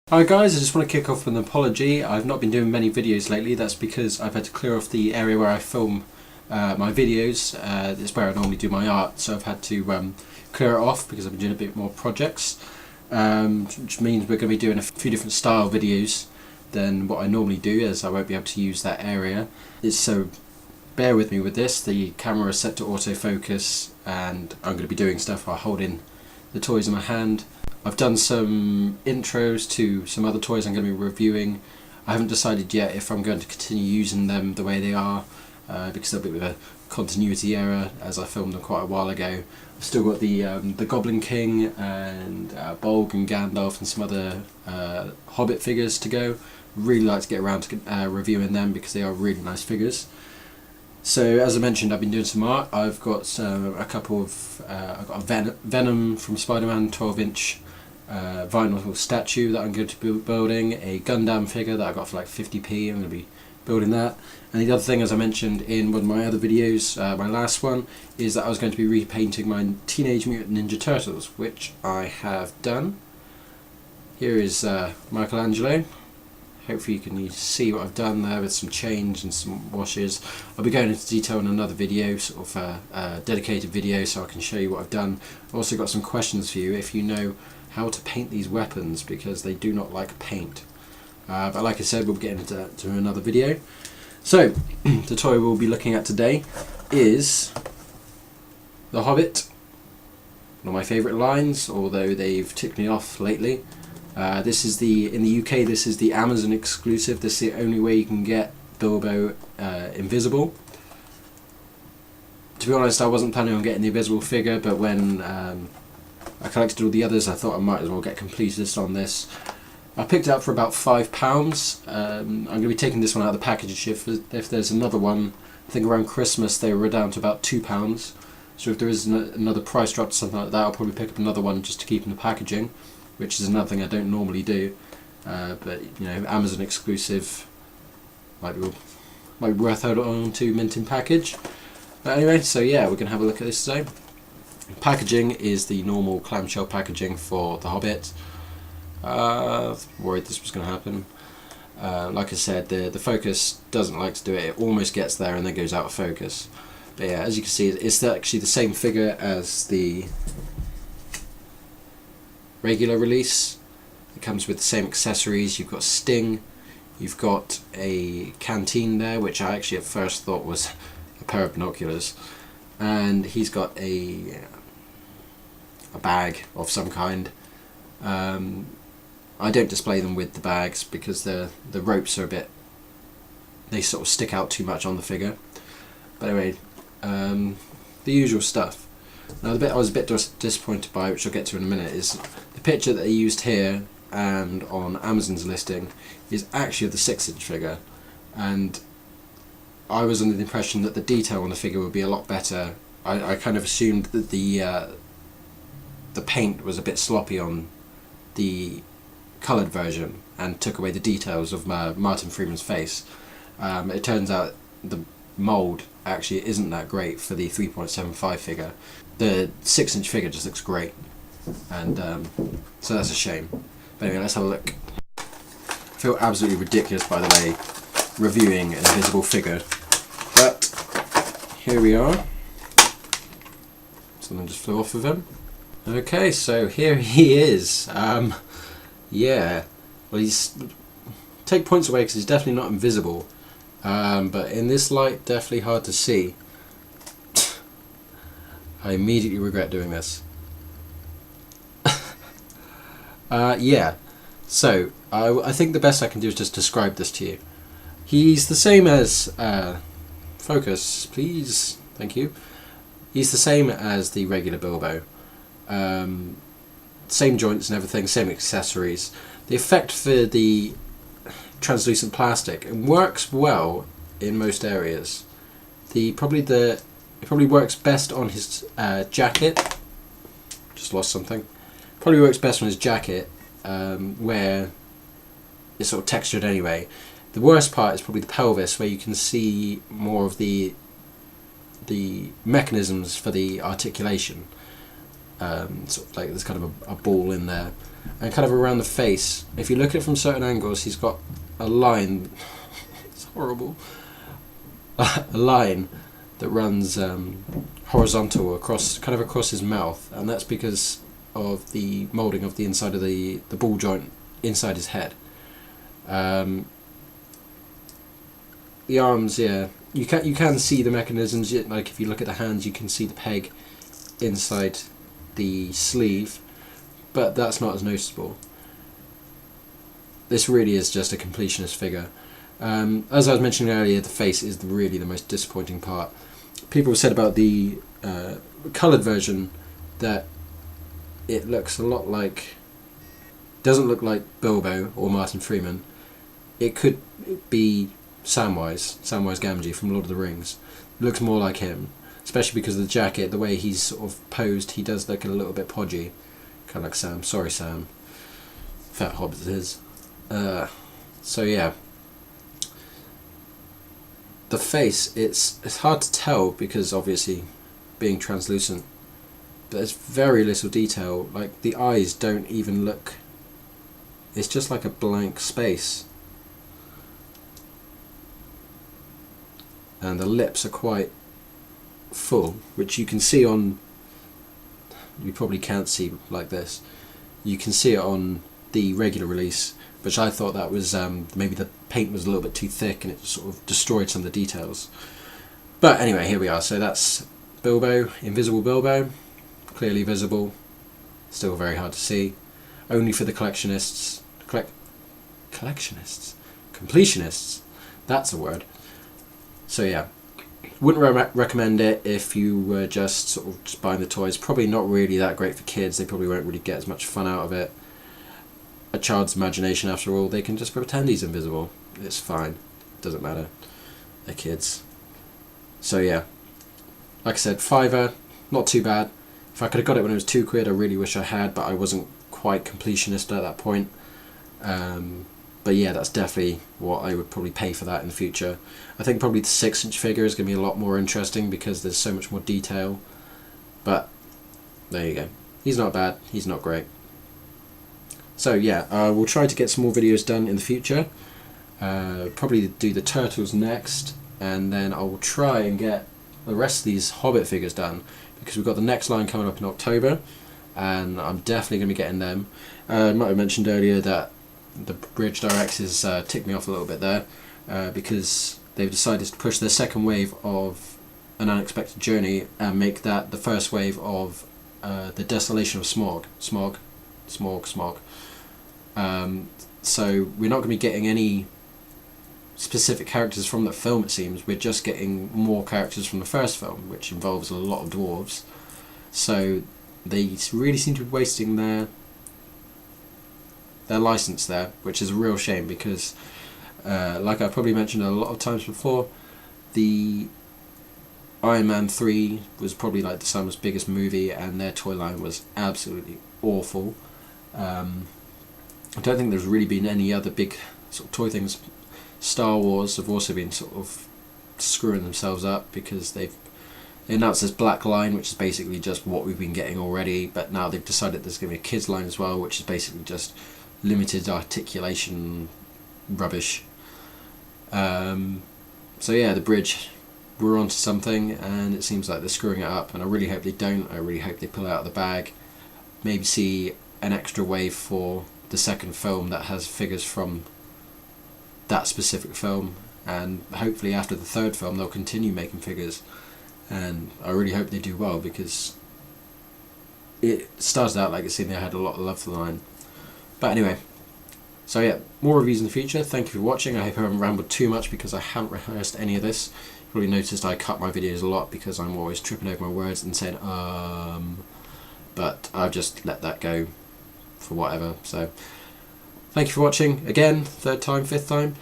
Hi guys, I just want to kick off with an apology. I've not been doing many videos lately. That's because I've had to clear off the area where I film my videos. It's where I normally do my art, so I've had to clear it off because I've been doing a bit more projects, which means we're going to be doing a few different style videos than what I normally do, as I won't be able to use that area. So bear with me with this. The camera is set to autofocus and I'm going to be doing stuff while holding the toys in my hand. I've done some intros to some other toys I'm going to be reviewing. I haven't decided yet if I'm going to continue using them the way they are, because there'll be a bit of a continuity error as I filmed them quite a while ago. I've still got the Goblin King and Bolg and Gandalf and some other Hobbit figures to go. Really like to get around to reviewing them because they are really nice figures. So as I mentioned, I've been doing some art. I've got a couple of I've got a Venom from Spider-Man 12-inch vinyl statue that I'm going to be building, a Gundam figure that I got for like 50p. I'm going to be building that. And the other thing, as I mentioned in one of my other videos, my last one, is that I was going to be repainting my Teenage Mutant Ninja Turtles, which I have done. Here is Michelangelo. Hopefully you can see what I've done there with some change and some washes. I'll be going into detail in another video, sort of a dedicated video, so I can show you what I've done. I've also got some questions for you if you know how to paint these weapons, because they do not like paint. But like I said, we'll get into another video. So, the toy we'll be looking at today is The Hobbit. One of my favourite lines, although they've ticked me off lately. This is in the UK, this is the Amazon exclusive. This is the only way you can get Bilbo invisible. To be honest, I wasn't planning on getting the invisible figure, but when I collected all the others, I thought I might as well get completist on this. I picked it up for about £5. I'm going to be taking this one out of the package if there's another one. I think around Christmas they were down to about £2. So if there is another price drop to something like that, I'll probably pick up another one just to keep in the packaging, which is another thing I don't normally do. But you know, Amazon exclusive might be worth holding on to, mint in package. But anyway, so yeah, we're going to have a look at this today. Packaging is the normal clamshell packaging for The Hobbit. Worried this was going to happen. Like I said, the focus doesn't like to do it. It almost gets there and then goes out of focus. But yeah, as you can see, it's actually the same figure as the regular release. It comes with the same accessories. You've got Sting, you've got a canteen there, which I actually at first thought was a pair of binoculars, and he's got a bag of some kind. I don't display them with the bags because the ropes are they sort of stick out too much on the figure. But anyway, the usual stuff. Now the bit I was a bit disappointed by, which I'll get to in a minute, is the picture that they used here and on Amazon's listing is actually of the 6-inch figure, and I was under the impression that the detail on the figure would be a lot better. I kind of assumed that the paint was a bit sloppy on the coloured version and took away the details of Martin Freeman's face. It turns out the mould actually isn't that great for the 3.75 figure. The 6-inch figure just looks great, and so that's a shame. But anyway, let's have a look. I feel absolutely ridiculous, by the way, reviewing an invisible figure, but here we are. Something just flew off of him. Okay, so here he is. Yeah, well, take points away because he's definitely not invisible, but in this light, definitely hard to see. I immediately regret doing this. Yeah, so I think the best I can do is just describe this to you. He's the same as focus, please, thank you. He's the same as the regular Bilbo. Same joints and everything, same accessories. The effect for the translucent plastic, it works well in most areas. It probably works best on his jacket. Just lost something. Probably works best on his jacket, where it's sort of textured anyway. The worst part is probably the pelvis, where you can see more of the mechanisms for the articulation. Sort of like there's kind of a ball in there. and kind of around the face. If you look at it from certain angles, he's got a line. It's horrible. A line that runs horizontal across his mouth, and that's because of the moulding of the inside of the ball joint inside his head. The arms, yeah, you can see the mechanisms. Like if you look at the hands, you can see the peg inside the sleeve, but that's not as noticeable. This really is just a completionist figure. As I was mentioning earlier, the face is really the most disappointing part. People have said about the coloured version that it looks a lot like, doesn't look like Bilbo or Martin Freeman. It could be Samwise Gamgee from Lord of the Rings. It looks more like him, especially because of the jacket, the way he's sort of posed. He does look a little bit podgy, kind of like Sam. Sorry, Sam. Fat Hobbit it is. So yeah. The face, it's hard to tell because obviously being translucent, but there's very little detail. Like the eyes don't even look, it's just like a blank space. And the lips are quite full, which you can see on, you probably can't see like this, you can see it on the regular release, which I thought that was maybe the paint was a little bit too thick and it sort of destroyed some of the details. But anyway, here we are. So that's Bilbo, Invisible Bilbo, clearly visible, still very hard to see, only for the completionists, that's a word. So yeah, wouldn't recommend it if you were just sort of just buying the toys. Probably not really that great for kids. They probably won't really get as much fun out of it. A child's imagination, after all, they can just pretend he's invisible. It's fine. Doesn't matter. They're kids. So yeah, like I said, £5, not too bad. If I could have got it when it was £2, I really wish I had, but I wasn't quite completionist at that point. But yeah, that's definitely what I would probably pay for that in the future. I think probably the 6-inch figure is going to be a lot more interesting because there's so much more detail. But there you go. He's not bad. He's not great. So yeah, we'll try to get some more videos done in the future. Probably do the turtles next, and then I will try and get the rest of these Hobbit figures done, because we've got the next line coming up in October, and I'm definitely going to be getting them. I might have mentioned earlier that the Bridge Directs has ticked me off a little bit there, because they've decided to push their second wave of An Unexpected Journey and make that the first wave of the Desolation of Smaug. So we're not going to be getting any specific characters from that film, it seems. We're just getting more characters from the first film, which involves a lot of dwarves. So they really seem to be wasting their license there, which is a real shame, because like I probably mentioned a lot of times before, the Iron Man 3 was probably like the summer's biggest movie, and their toy line was absolutely awful. I don't think there's really been any other big sort of toy things. Star Wars have also been sort of screwing themselves up, because they announced this black line, which is basically just what we've been getting already, but now they've decided there's going to be a kids line as well, which is basically just limited articulation rubbish. So yeah, the Bridge, we're onto something, and it seems like they're screwing it up, and I really hope they don't. I really hope they pull it out of the bag. Maybe see an extra wave for the second film that has figures from that specific film, and hopefully after the third film they'll continue making figures, and I really hope they do well, because it started out like it seemed they had a lot of love for the line. But anyway, so yeah, more reviews in the future. Thank you for watching. I hope I haven't rambled too much, because I haven't rehearsed any of this. You probably noticed I cut my videos a lot because I'm always tripping over my words and saying but I've just let that go for whatever. So thank you for watching again, third time, fifth time.